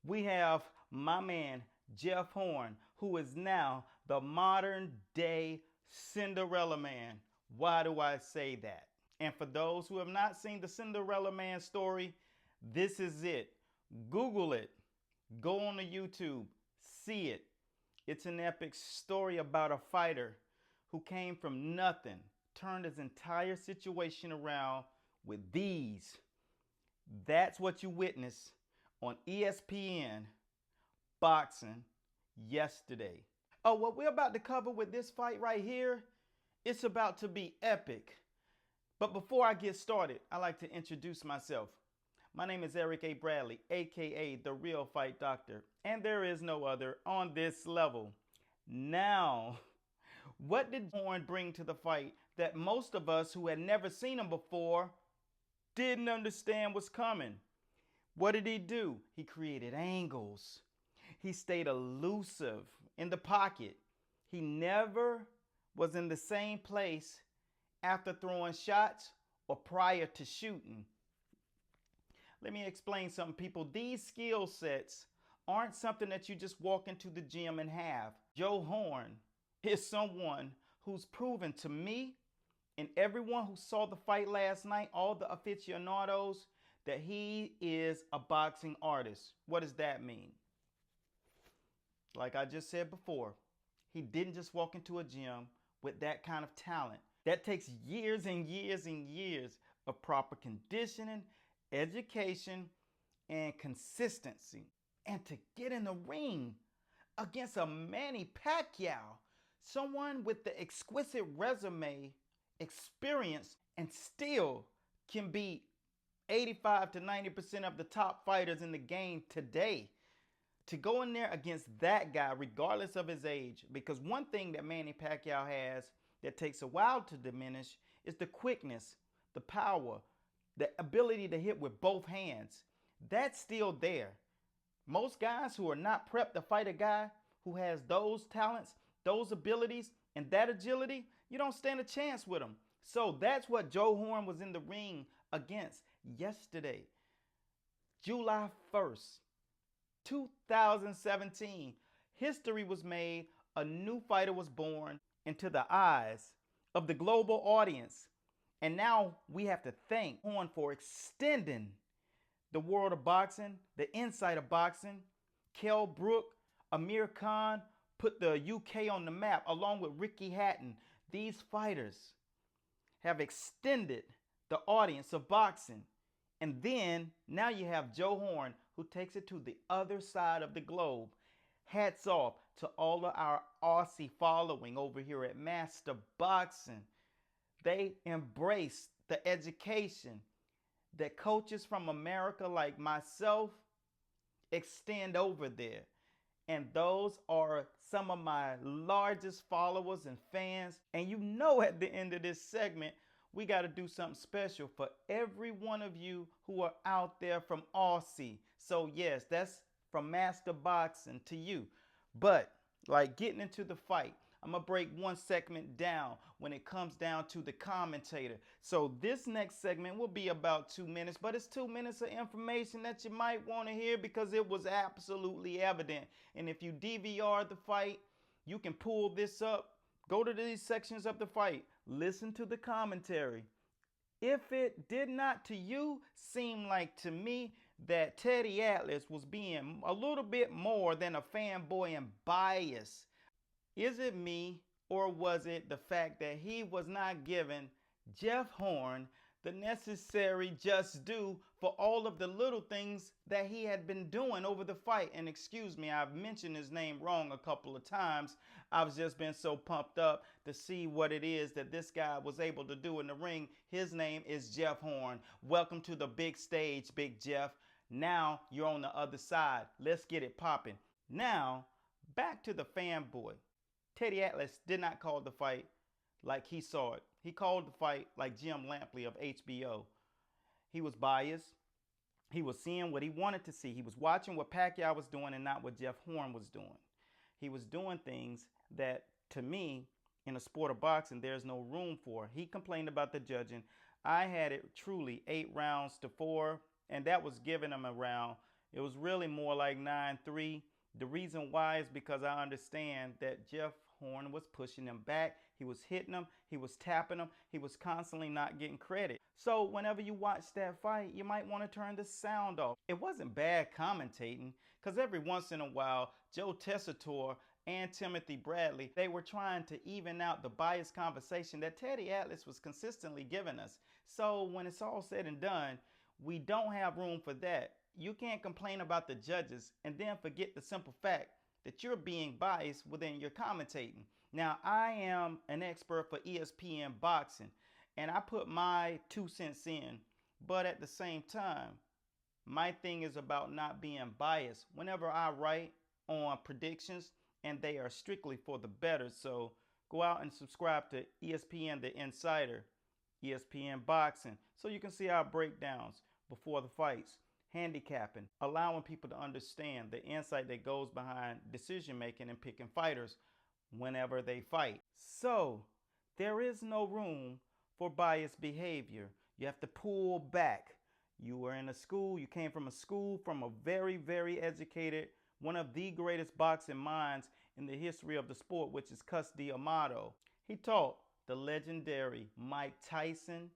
we have my man, Jeff Horn, who is now the modern day Cinderella Man. Why do I say that? And for those who have not seen the Cinderella Man story, this is it. Google it. Go on to YouTube. See it. It's an epic story about a fighter who came from nothing, turned his entire situation around with these. That's what you witnessed on ESPN boxing yesterday. Oh, what we're about to cover with this fight right here, it's about to be epic. But before I get started, I'd like to introduce myself. My name is Eric A. Bradley, aka The Real Fight Doctor, and there is no other on this level. Now, what did Horn bring to the fight that most of us who had never seen him before didn't understand was coming? What did he do? He created angles. He stayed elusive in the pocket. He never was in the same place after throwing shots or prior to shooting. Let me explain something, people. These skill sets aren't something that you just walk into the gym and have. Joe Horn is someone who's proven to me and everyone who saw the fight last night, all the aficionados, that he is a boxing artist. What does that mean? Like I just said before, he didn't just walk into a gym with that kind of talent. That takes years and years and years of proper conditioning, education, and consistency. And to get in the ring against a Manny Pacquiao, someone with the exquisite resume, experience, and still can beat 85 to 90% of the top fighters in the game today. To go in there against that guy, regardless of his age, because one thing that Manny Pacquiao has that takes a while to diminish is the quickness, the power, the ability to hit with both hands. That's still there. Most guys who are not prepped to fight a guy who has those talents, those abilities, and that agility, you don't stand a chance with them. So that's what Joe Horn was in the ring against yesterday. July 1st, 2017. History was made. A new fighter was born into the eyes of the global audience. And now we have to thank Horn for extending the world of boxing, the insight of boxing. Kell Brook, Amir Khan put the UK on the map along with Ricky Hatton. These fighters have extended the audience of boxing. And then now you have Joe Horn, who takes it to the other side of the globe. Hats off to all of our Aussie following over here at Master Boxing. They embrace the education that coaches from America like myself extend over there. And those are some of my largest followers and fans. And you know, at the end of this segment, we got to do something special for every one of you who are out there from Aussie. So yes, that's from Master Boxing to you. But like getting into the fight, I'm going to break one segment down when it comes down to the commentator. So this next segment will be about 2 minutes, but it's 2 minutes of information that you might want to hear because it was absolutely evident. And if you DVR the fight, you can pull this up, go to these sections of the fight, listen to the commentary. If it did not to you seem like to me that Teddy Atlas was being a little bit more than a fanboy and biased, is it me or was it the fact that he was not giving Jeff Horn the necessary just due for all of the little things that he had been doing over the fight? And excuse me, I've mentioned his name wrong a couple of times. I've just been so pumped up to see what it is that this guy was able to do in the ring. His name is Jeff Horn. Welcome to the big stage, Big Jeff. Now you're on the other side. Let's get it popping. Now, back to the fanboy. Teddy Atlas did not call the fight like he saw it. He called the fight like Jim Lampley of HBO. He was biased. He was seeing what he wanted to see. He was watching what Pacquiao was doing and not what Jeff Horn was doing. He was doing things that, to me, in a sport of boxing, there's no room for. He complained about the judging. I had it truly 8 rounds to 4, and that was giving him a round. It was really more like 9-3. The reason why is because I understand that Jeff Horn was pushing him back. He was hitting him. He was tapping him. He was constantly not getting credit. So whenever you watch that fight, you might want to turn the sound off. It wasn't bad commentating, because every once in a while, Joe Tessitore and Timothy Bradley, they were trying to even out the biased conversation that Teddy Atlas was consistently giving us. So when it's all said and done, we don't have room for that. You can't complain about the judges and then forget the simple fact that you're being biased within your commentating. Now, I am an expert for ESPN boxing, and I put my 2 cents in, but at the same time, my thing is about not being biased whenever I write on predictions, and they are strictly for the better. So go out and subscribe to ESPN The Insider, ESPN Boxing, so you can see our breakdowns before the fights, handicapping, allowing people to understand the insight that goes behind decision making and picking fighters whenever they fight. So there is no room for biased behavior. You have to pull back. You were in a school, you came from a school, from a very, very educated, one of the greatest boxing minds in the history of the sport, which is Cus D'Amato. He taught the legendary Mike Tyson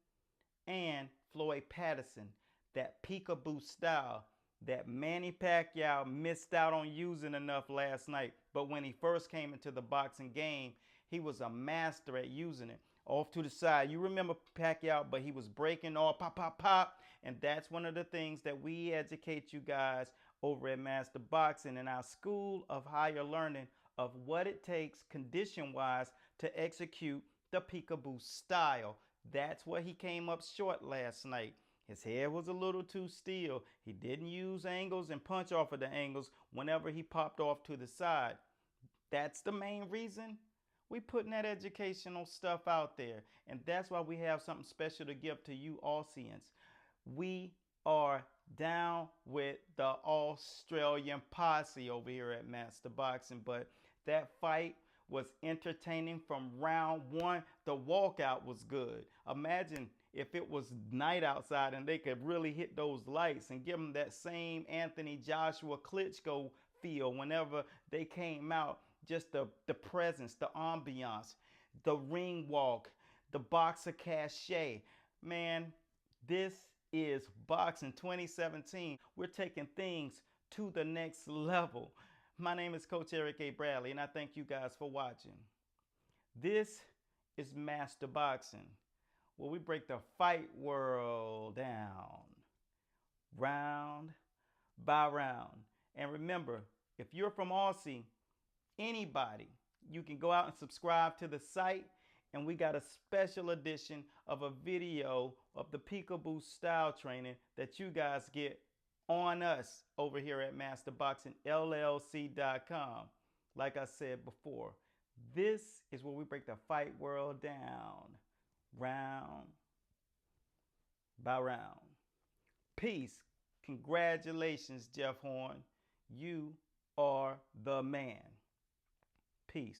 and Floyd Patterson that peekaboo style that Manny Pacquiao missed out on using enough last night. But when he first came into the boxing game, he was a master at using it. Off to the side. You remember Pacquiao, but he was breaking all pop, pop, pop. And that's one of the things that we educate you guys over at Master Boxing in our School of Higher Learning of what it takes condition-wise to execute the peekaboo style. That's where he came up short last night. His head was a little too still. He didn't use angles and punch off of the angles whenever he popped off to the side. That's the main reason we putting that educational stuff out there. And that's why we have something special to give to you Aussians. We are down with the Australian posse over here at Master Boxing. But that fight was entertaining from round one. The walkout was good. Imagine if it was night outside and they could really hit those lights and give them that same Anthony Joshua Klitschko feel whenever they came out. Just the presence, the ambiance, the ring walk, the boxer cachet. Man, this is Boxing 2017. We're taking things to the next level. My name is Coach Eric A. Bradley, and I thank you guys for watching. This is Master Boxing, where we break the fight world down, round by round. And remember, if you're from Aussie, anybody, you can go out and subscribe to the site, and we got a special edition of a video of the peekaboo style training that you guys get on us over here at MasterBoxingLLC.com. Like I said before, this is where we break the fight world down, round by round. Peace. Congratulations, Jeff Horn. You are the man. Peace.